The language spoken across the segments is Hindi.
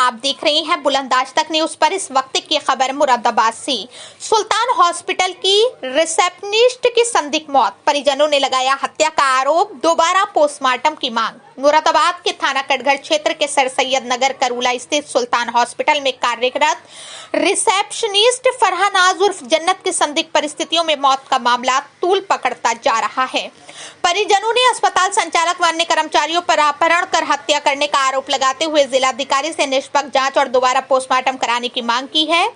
आप देख रहे हैं बुलंदाज तक न्यूज पर। इस वक्त की खबर मुरादाबाद से। सुल्तान हॉस्पिटल की रिसेप्शनिस्ट की संदिग्ध मौत, परिजनों ने लगाया हत्या का आरोप, दोबारा पोस्टमार्टम की मांग। मुरादाबाद के थाना कटघर क्षेत्र के सर सैयद नगर करूला स्थित सुल्तान हॉस्पिटल में कार्यरत रिसेप्शनिस्ट फरहानाज उर्फ जन्नत की संदिग्ध परिस्थितियों में मौत का मामला तूल पकड़ता जा रहा है। परिजनों ने अस्पताल संचालक व अन्य कर्मचारियों पर अपहरण कर हत्या करने का आरोप लगाते हुए जिलाधिकारी से निष्पक्ष जांच और दोबारा पोस्टमार्टम कराने की मांग की है।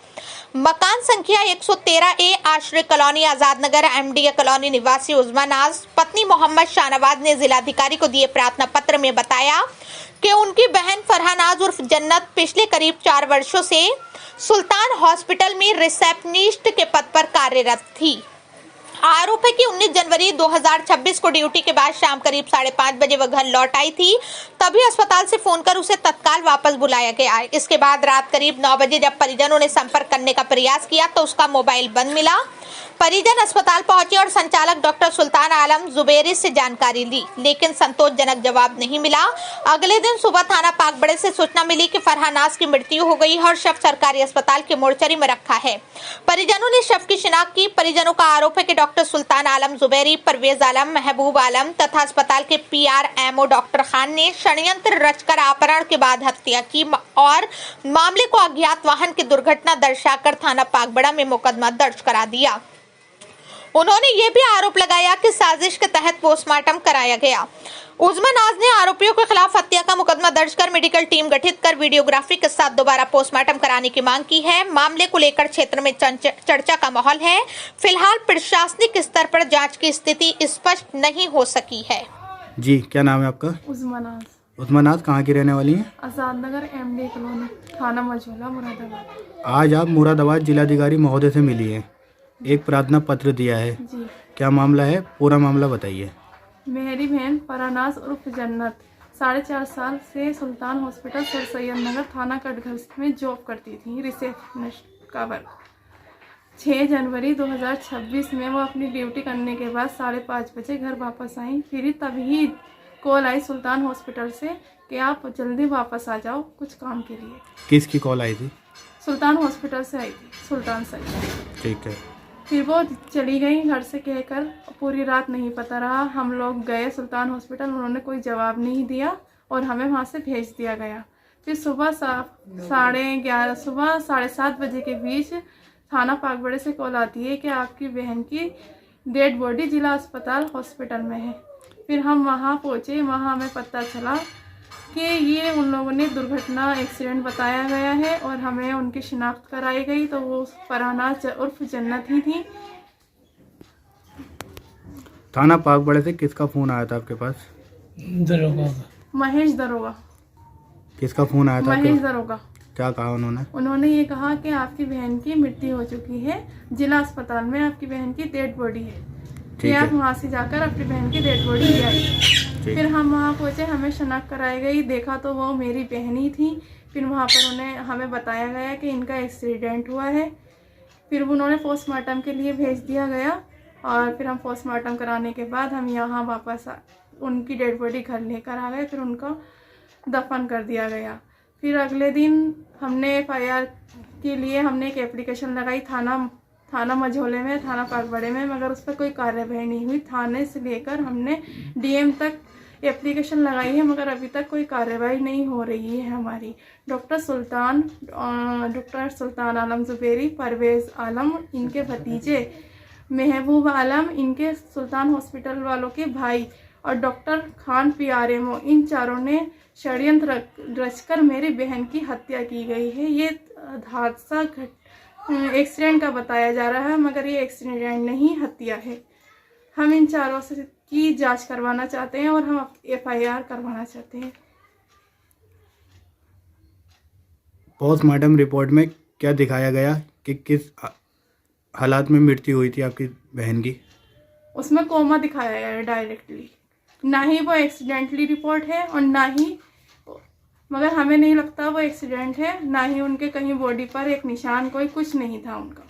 मकान संख्या 113A आश्रय colony Azad Nagar MDA colony निवासी उस्मा नाज पत्नी मोहम्मद शाहनवाज ने जिलाधिकारी को दिए प्रार्थना पत्र में बताया कि उनकी बहन फरहानाज उर्फ जन्नत पिछले करीब 4 वर्षों से सुल्तान हॉस्पिटल में रिसेप्शनिस्ट के पद पर कार्यरत थी। आरोप है कि 19 जनवरी 2026 को ड्यूटी के बाद शाम करीब 5:30 बजे वह घर लौट आई थी। तभी अस्पताल से फोन कर उसे तत्काल वापस बुलाया गया। इसके बाद रात करीब 9 बजे जब परिजनों ने संपर्क करने का प्रयास किया तो उसका मोबाइल बंद मिला। परिजन अस्पताल पहुंचे और संचालक डॉक्टर सुल्तान आलम जुबैरी से जानकारी ली, लेकिन संतोषजनक जवाब नहीं मिला। अगले दिन सुबह थाना पाकबड़े से सूचना मिली कि फरहानाज की मृत्यु हो गई है और शव सरकारी अस्पताल के मोर्चरी में रखा है। परिजनों ने शव की शिनाख्त की। परिजनों का आरोप है कि डॉक्टर सुल्तान आलम जुबैरी, परवेज आलम, महबूब आलम तथा अस्पताल के PRMO डॉक्टर खान ने षड्यंत्र रचकर अपहरण के बाद हत्या की और मामले को अज्ञात वाहन की दुर्घटना दर्शाकर थाना पाकबड़ा में मुकदमा दर्ज करा दिया। उन्होंने ये भी आरोप लगाया कि साजिश के तहत पोस्टमार्टम कराया गया। उस्मा नाज ने आरोपियों के खिलाफ हत्या का मुकदमा दर्ज कर मेडिकल टीम गठित कर वीडियोग्राफी के साथ दोबारा पोस्टमार्टम कराने की मांग की है। मामले को लेकर क्षेत्र में चर्चा का माहौल है। फिलहाल प्रशासनिक स्तर पर जांच की स्थिति स्पष्ट नहीं हो सकी है। जी, क्या नाम है आपका? उस्मा नाज। उस्मा नाज कहाँ की रहने वाली हैं? आजाद नगर एमडी कॉलोनी, थाना मझौला, मुरादाबाद। आज आप मुरादाबाद जिलाधिकारी महोदय से मिली हैं, एक प्रार्थना पत्र दिया है जी। क्या मामला है? पूरा मामला बताइए। मेरी बहन फरहानाज उर्फ जन्नत 4.5 साल से सुल्तान हॉस्पिटल सर सैयद नगर थाना कटघर में जॉब करती थी, रिसेप्शनिस्ट का वर्क। 6 जनवरी 2026 में वो अपनी ड्यूटी करने के बाद 5:30 बजे घर वापस आई। फिर तभी कॉल आई सुल्तान हॉस्पिटल से कि आप जल्दी वापस आ जाओ कुछ काम के लिए। किसकी कॉल आई थी? सुल्तान हॉस्पिटल से आई थी, सुल्तान से। ठीक है। फिर वो चली गई घर से कहकर। पूरी रात नहीं पता रहा। हम लोग गए सुल्तान हॉस्पिटल, उन्होंने कोई जवाब नहीं दिया और हमें वहाँ से भेज दिया गया। फिर सुबह 7:30 बजे के बीच थाना पाकबड़े से कॉल आती है कि आपकी बहन की डेड बॉडी जिला अस्पताल हॉस्पिटल में है। फिर हम वहाँ पहुँचे। वहाँ हमें पता चला कि ये उन लोगों ने दुर्घटना एक्सीडेंट बताया गया है और हमें उनकी शिनाख्त कराई गई तो वो फरहानाज उर्फ जन्नत ही थी। थाना पाकबड़े से किसका फोन आया था आपके पास? दरोगा। महेश दरोगा। किसका फोन आया था? महेश दरोगा। क्या कहा उन्होंने? उन्होंने ये कहा कि आपकी बहन की मृत्यु हो चुकी है, जिला अस्पताल में आपकी बहन की डेड बॉडी है कि आप वहाँ से जाकर अपनी बहन की डेड बॉडी ले आइए। फिर हम वहाँ पहुँचे, हमें शनाख्त कराई गई। देखा तो वो मेरी बहन ही थी। फिर वहाँ पर हमें बताया गया कि इनका एक्सीडेंट हुआ है। फिर उन्होंने पोस्टमार्टम के लिए भेज दिया गया और फिर हम पोस्टमार्टम कराने के बाद हम यहाँ वापस उनकी डेड बॉडी घर लेकर आ गए। फिर उनका दफन कर दिया गया। फिर अगले दिन हमने FIR के लिए हमने एक एप्लीकेशन लगाई थाना मझौले में, थाना पाकबड़े में, मगर उस पर कोई कार्रवाई नहीं हुई। थाने से लेकर हमने DM तक एप्लीकेशन लगाई है मगर अभी तक कोई कार्रवाई नहीं हो रही है हमारी। डॉक्टर सुल्तान आलम जुबैरी, परवेज आलम इनके भतीजे, महबूब आलम इनके सुल्तान हॉस्पिटल वालों के भाई और डॉक्टर खान PRMO, इन चारों ने षड्यंत्र रचकर मेरी बहन की हत्या की गई है। ये हादसा एक्सीडेंट का बताया जा रहा है मगर ये एक्सीडेंट नहीं, हत्या है। हम इन चारों से की जांच करवाना चाहते हैं और हम FIR करवाना चाहते हैं। पोस्टमार्टम रिपोर्ट में क्या दिखाया गया कि किस हालात में मृत्यु हुई थी आपकी बहन की? उसमें कोमा दिखाया गया है डायरेक्टली, ना ही वो एक्सीडेंटली रिपोर्ट है और ना ही, मगर हमें नहीं लगता वो एक्सीडेंट है। ना ही उनके कहीं बॉडी पर एक निशान कोई कुछ नहीं था उनका।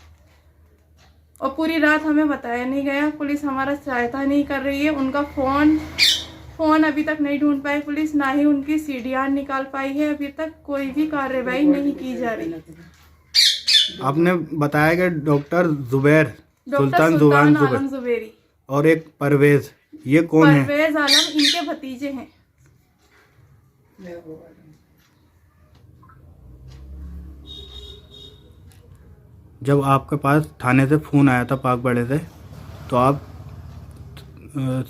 और पूरी रात हमें बताया नहीं गया। पुलिस हमारा सहायता नहीं कर रही है। उनका फ़ोन फोन अभी तक नहीं ढूंढ पाई पुलिस, ना ही उनकी सीडीआर निकाल पाई है। अभी तक कोई भी कार्रवाई नहीं की जा रही। आपने बताया कि डॉक्टर जुबैर डॉक्टर सुल्तान आलम जुबैरी और एक परवेज, ये कौन है? परवेज आलम इनके भतीजे हैं। जब आपके पास थाने से फ़ोन आया था पाकबड़े से, तो आप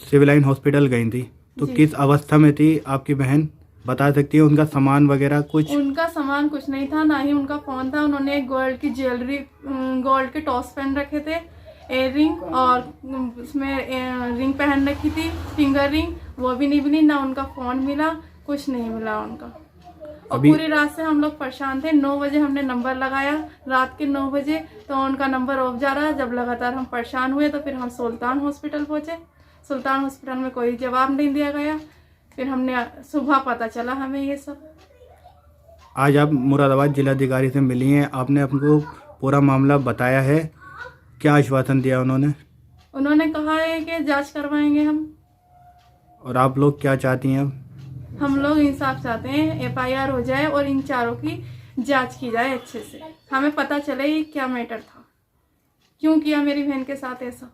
सिविल लाइन हॉस्पिटल गई थी, तो किस अवस्था में थी आपकी बहन? बता सकती है उनका सामान वगैरह कुछ? उनका सामान कुछ नहीं था, ना ही उनका फोन था। उन्होंने एक गोल्ड की ज्वेलरी, गोल्ड के टॉस पहन रखे थे, एयर रिंग, और उसमें रिंग पहन रखी थी, फिंगर रिंग, वो भी नहीं मिली। ना उनका फोन मिला, कुछ नहीं मिला उनका। और पूरी रात से हम लोग परेशान थे। 9 बजे हमने नंबर लगाया, रात के 9 बजे, तो उनका नंबर ऑफ जा रहा। जब लगातार हम परेशान हुए तो फिर हम सुल्तान हॉस्पिटल पहुंचे। सुल्तान हॉस्पिटल में कोई जवाब नहीं दिया गया। फिर हमने सुबह पता चला हमें ये सब। आज आप मुरादाबाद जिलाधिकारी से मिली हैं, आपने हमको पूरा मामला बताया है, क्या आश्वासन दिया उन्होंने? उन्होंने कहा है कि जांच करवाएंगे हम। और आप लोग क्या चाहती हैं अब? हम लोग इंसाफ चाहते हैं, FIR हो जाए और इन चारों की जांच की जाए अच्छे से। हमें पता चले ये क्या मैटर था, क्यों किया मेरी बहन के साथ ऐसा।